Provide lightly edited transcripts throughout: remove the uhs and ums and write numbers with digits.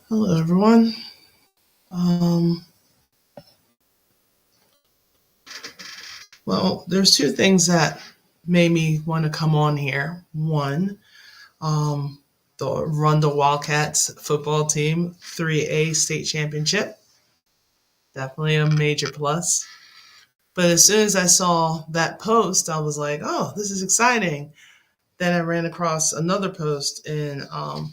Hello, everyone. Um, there's two things that made me want to come on here. One, um, the Rundle Wildcats football team 3A state championship. Definitely a major plus. But as soon as I saw that post, I was like, oh, this is exciting. Then I ran across another post in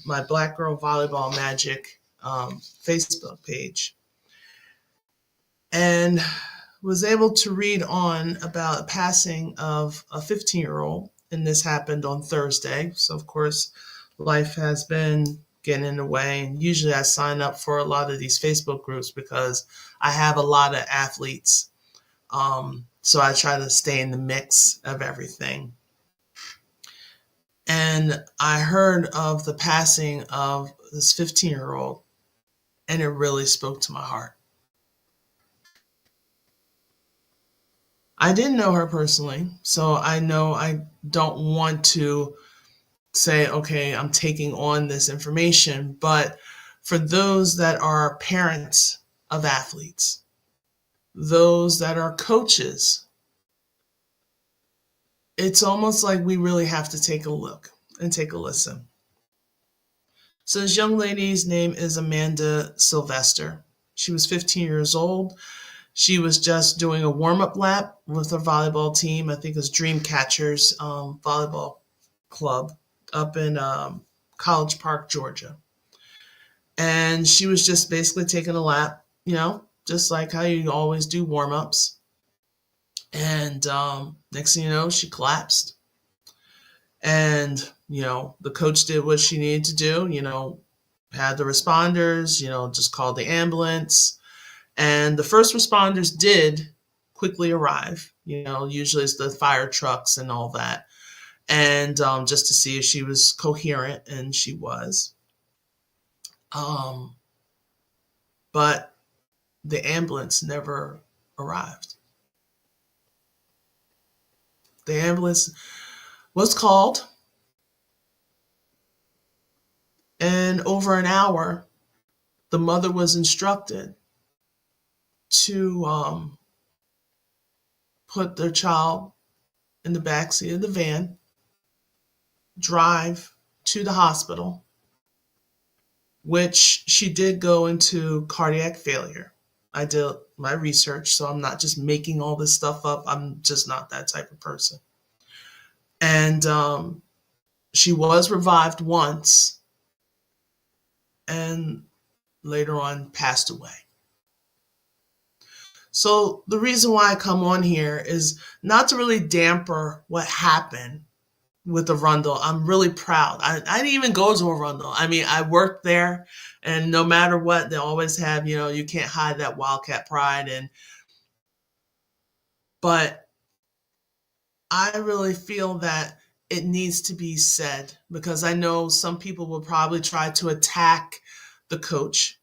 my Black Girl Volleyball Magic Facebook page. And was able to read on about a passing of a 15-year-old, and this happened on Thursday. So, of course, life has been getting in the way. And usually I sign up for a lot of these Facebook groups because I have a lot of athletes. So I try to stay in the mix of everything. And I heard of the passing of this 15-year-old, and it really spoke to my heart. I didn't know her personally, so I know I don't want to say, okay, I'm taking on this information. But for those that are parents of athletes, those that are coaches, it's almost like we really have to take a look and take a listen. So, this young lady's name is Amanda Sylvester. She was 15 years old. She was just doing a warm up lap with her volleyball team. I think it was Dreamcatchers Volleyball Club up in College Park, Georgia. And she was just basically taking a lap, just like how you always do warm ups. And next thing you know, she collapsed. And, the coach did what she needed to do, had the responders, just called the ambulance. And the first responders did quickly arrive, usually it's the fire trucks and all that. And just to see if she was coherent, and she was. Um, but the ambulance never arrived. The ambulance was called, and over an hour, the mother was instructed to put their child in the backseat of the van, drive to the hospital, which she did go into cardiac failure. I did my research, so I'm not just making all this stuff up. I'm just not that type of person. And she was revived once and later on passed away. So the reason why I come on here is not to really damper what happened with the Rundle. I'm really proud. I didn't even go to a Rundle. I mean, I worked there, and no matter what, they always have, you can't hide that Wildcat pride. But I really feel that it needs to be said, because I know some people will probably try to attack the coach,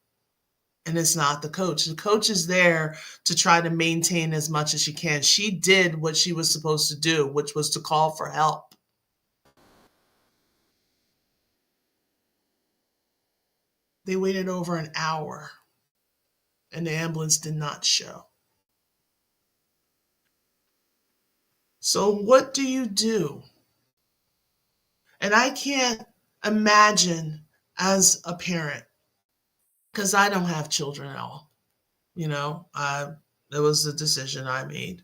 and it's not the coach. The coach is there to try to maintain as much as she can. She did what she was supposed to do, which was to call for help. They waited over an hour, and the ambulance did not show. So, what do you do? And I can't imagine as a parent, because I don't have children at all. It was a decision I made.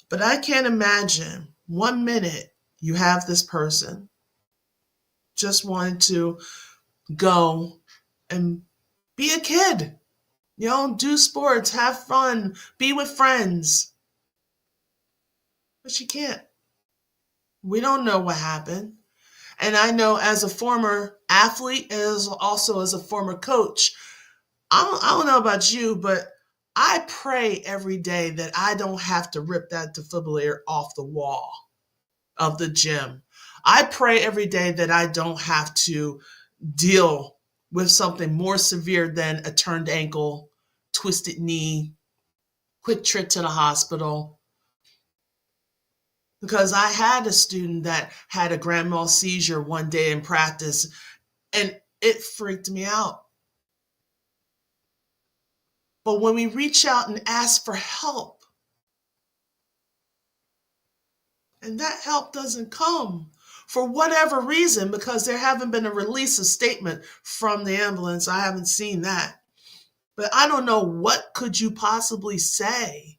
But I can't imagine 1 minute you have this person just wanting to go and be a kid, do sports, have fun, be with friends. But she can't. We don't know what happened. And I know, as a former athlete, as also as a former coach, I don't know about you, but I pray every day that I don't have to rip that defibrillator off the wall of the gym. I pray every day that I don't have to deal with something more severe than a turned ankle, twisted knee, quick trip to the hospital. Because I had a student that had a grand mal seizure one day in practice, and it freaked me out. But when we reach out and ask for help, and that help doesn't come for whatever reason, because there haven't been a release of statement from the ambulance. I haven't seen that. But I don't know what could you possibly say,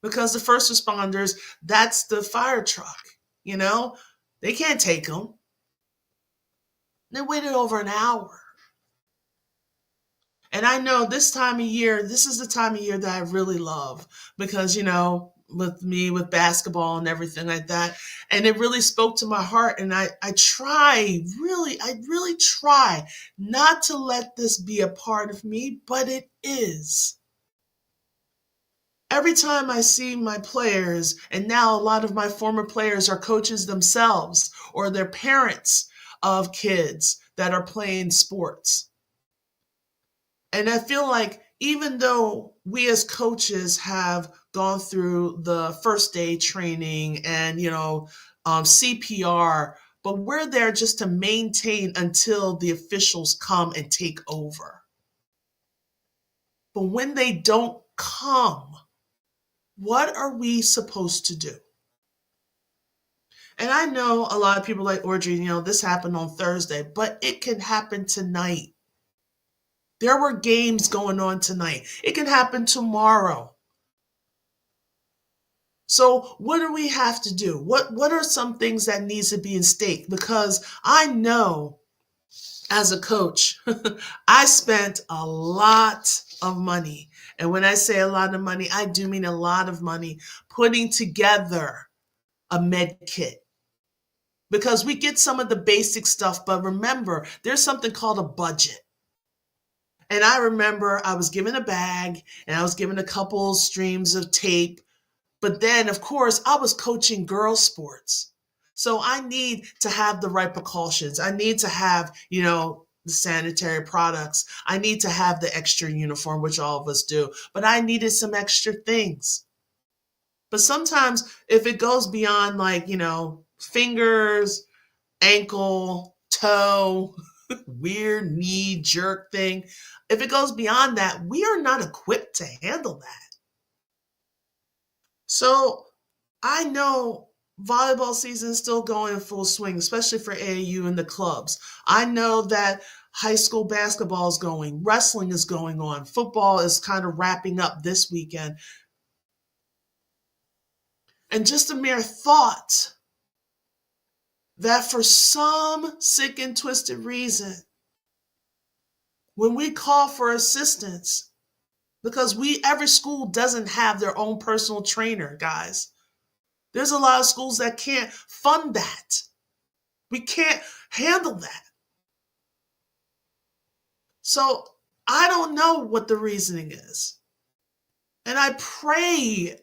because the first responders, that's the fire truck, you know? They can't take them. They waited over an hour. And I know this time of year, this is the time of year that I really love because, with me with basketball and everything like that. And it really spoke to my heart. And I really try not to let this be a part of me, but it is. Every time I see my players, and now a lot of my former players are coaches themselves or they're parents of kids that are playing sports. And I feel like even though we as coaches have gone through the first aid training and, CPR, but we're there just to maintain until the officials come and take over. But when they don't come, what are we supposed to do? And I know a lot of people like Audrey, this happened on Thursday, but it can happen tonight. There were games going on tonight. It can happen tomorrow. So what do we have to do? What are some things that needs to be in stake? Because I know as a coach, I spent a lot of money. And when I say a lot of money, I do mean a lot of money putting together a med kit. Because we get some of the basic stuff, but remember, there's something called a budget. And I remember I was given a bag and I was given a couple streams of tape. But then, of course, I was coaching girls' sports. So I need to have the right precautions. I need to have, the sanitary products. I need to have the extra uniform, which all of us do. But I needed some extra things. But sometimes if it goes beyond fingers, ankle, toe, weird knee jerk thing, if it goes beyond that, we are not equipped to handle that. So I know volleyball season is still going in full swing, especially for AAU and the clubs. I know that high school basketball is going, wrestling is going on, football is kind of wrapping up this weekend. And just a mere thought that for some sick and twisted reason, when we call for assistance, because every school doesn't have their own personal trainer, guys. There's a lot of schools that can't fund that. We can't handle that. So I don't know what the reasoning is. And I pray,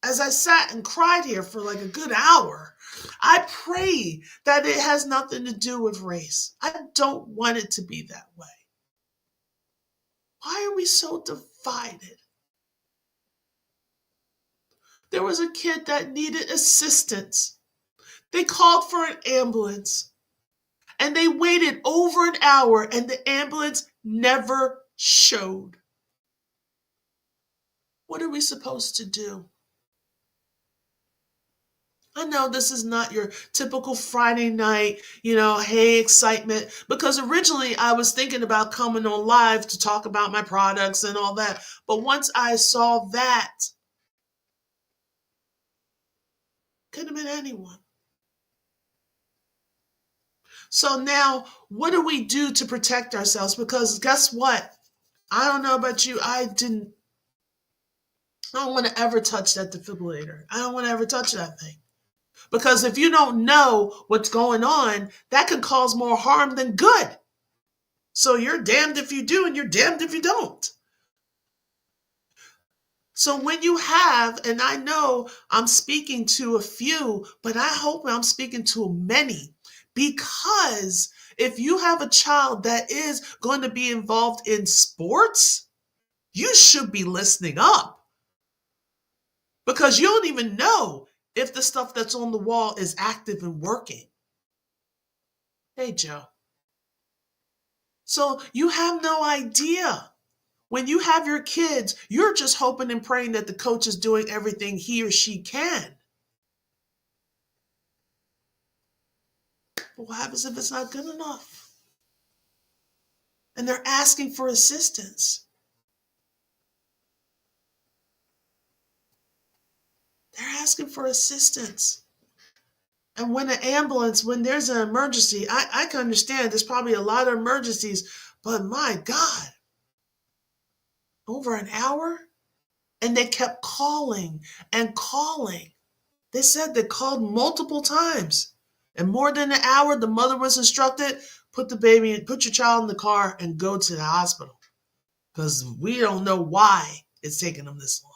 as I sat and cried here for like a good hour, I pray that it has nothing to do with race. I don't want it to be that way. Why are we so divided? There was a kid that needed assistance. They called for an ambulance and they waited over an hour and the ambulance never showed. What are we supposed to do? I know this is not your typical Friday night, hey, excitement, because originally I was thinking about coming on live to talk about my products and all that. But once I saw that, could have been anyone. So now, what do we do to protect ourselves? Because guess what? I don't know about you. I don't want to ever touch that defibrillator. I don't want to ever touch that thing. Because if you don't know what's going on, that can cause more harm than good. So you're damned if you do and you're damned if you don't. So when you have, and I know I'm speaking to a few, but I hope I'm speaking to many, because if you have a child that is going to be involved in sports, you should be listening up. Because you don't even know if the stuff that's on the wall is active and working. Hey, Joe. So you have no idea When you have your kids, you're just hoping and praying that the coach is doing everything he or she can. But what happens if it's not good enough? And they're asking for assistance. They're asking for assistance. And when there's an emergency, I can understand there's probably a lot of emergencies, but my God, over an hour? And they kept calling and calling. They said they called multiple times. And more than an hour, the mother was instructed, put your child in the car and go to the hospital. Because we don't know why it's taking them this long.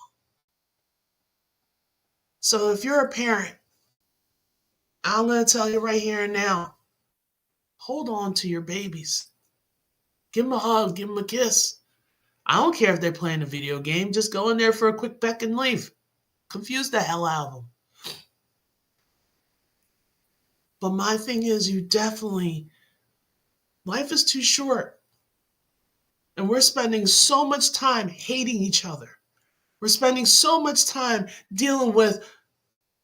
So if you're a parent, I'm going to tell you right here and now, hold on to your babies. Give them a hug, give them a kiss. I don't care if they're playing a video game. Just go in there for a quick peck and leave. Confuse the hell out of them. But my thing is, life is too short. And we're spending so much time hating each other. We're spending so much time dealing with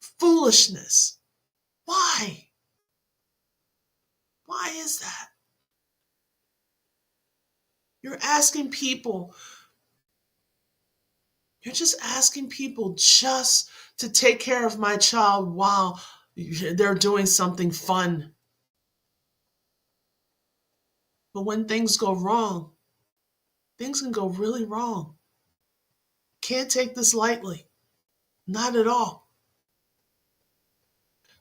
foolishness. Why? Why is that? You're just asking people just to take care of my child while they're doing something fun. But when things go wrong, things can go really wrong. Can't take this lightly. Not at all.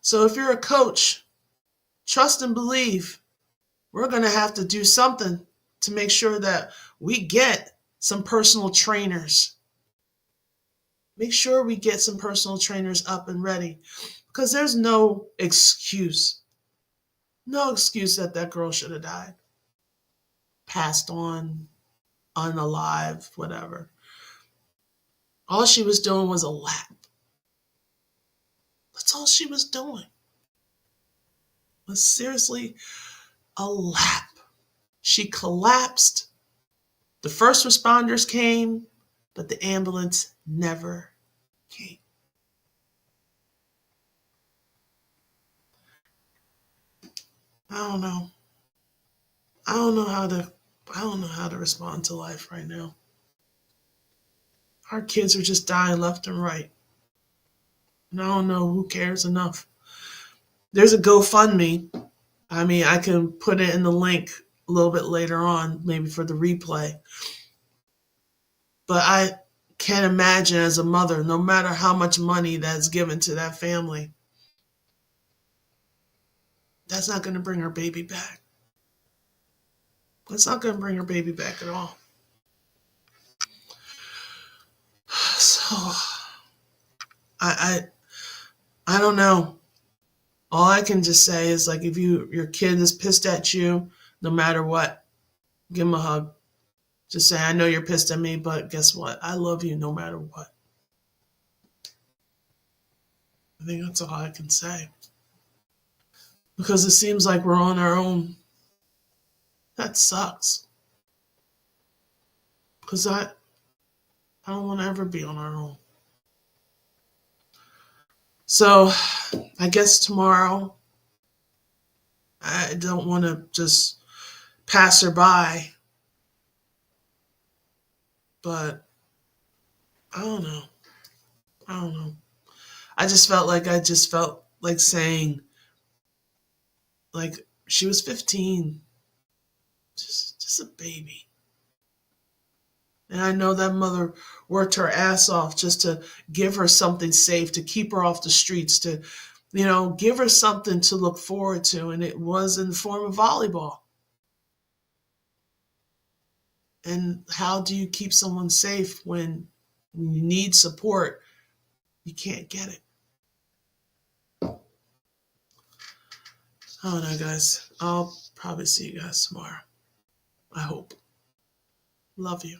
So if you're a coach, trust and believe we're going to have to do something to make sure that we get some personal trainers. Make sure we get some personal trainers up and ready, because there's no excuse. No excuse that girl should have died, passed on, unalive, whatever. All she was doing was a lap. That's all she was doing. Was seriously a lap. She collapsed. The first responders came, but the ambulance never came. I don't know. I don't know how to respond to life right now. Our kids are just dying left and right. And I don't know who cares enough. There's a GoFundMe. I can put it in the link a little bit later on, maybe for the replay. But I can't imagine as a mother, no matter how much money that's given to that family, that's not going to bring her baby back. That's not going to bring her baby back at all. So, I don't know. All I can just say is, like, if your kid is pissed at you, no matter what, give them a hug. Just say, I know you're pissed at me, but guess what? I love you no matter what. I think that's all I can say. Because it seems like we're on our own. That sucks. Because I don't want to ever be on our own. So I guess tomorrow, I don't want to just pass her by. But I don't know. I just felt like saying, like, she was 15. Just a baby. And I know that mother worked her ass off just to give her something safe, to keep her off the streets, to, give her something to look forward to. And it was in the form of volleyball. And how do you keep someone safe when you need support, you can't get it? I don't know, guys. I'll probably see you guys tomorrow. I hope. Love you.